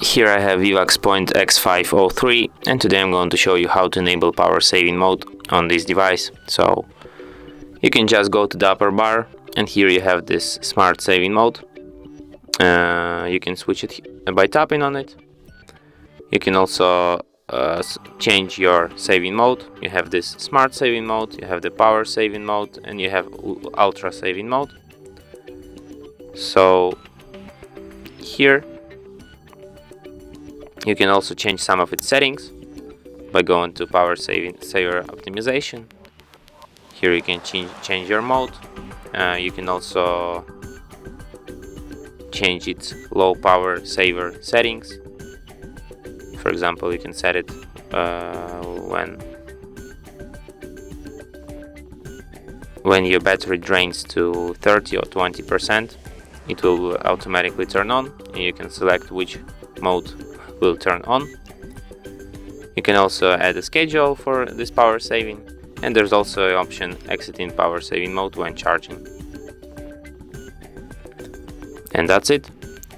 Here I have VIVAX Point X503, and today I'm going to show you how to enable power saving mode on this device. So you can just go to the upper bar, and here you have this smart saving mode. You can switch it by tapping on it. You can also change your saving mode. You have this smart saving mode, you have the power saving mode, and you have ultra saving mode. So here you can also change some of its settings by going to power saver optimization. Here you can change your mode. You can also change its low power saver settings. For example, you can set it when your battery drains to 30 or 20%, it will automatically turn on, and you can select which mode will turn on. You can also add a schedule for this power saving, and there's also an option exiting power saving mode when charging. And that's it.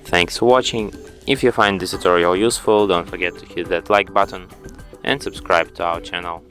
Thanks for watching. If you find this tutorial useful, don't forget to hit that like button and subscribe to our channel.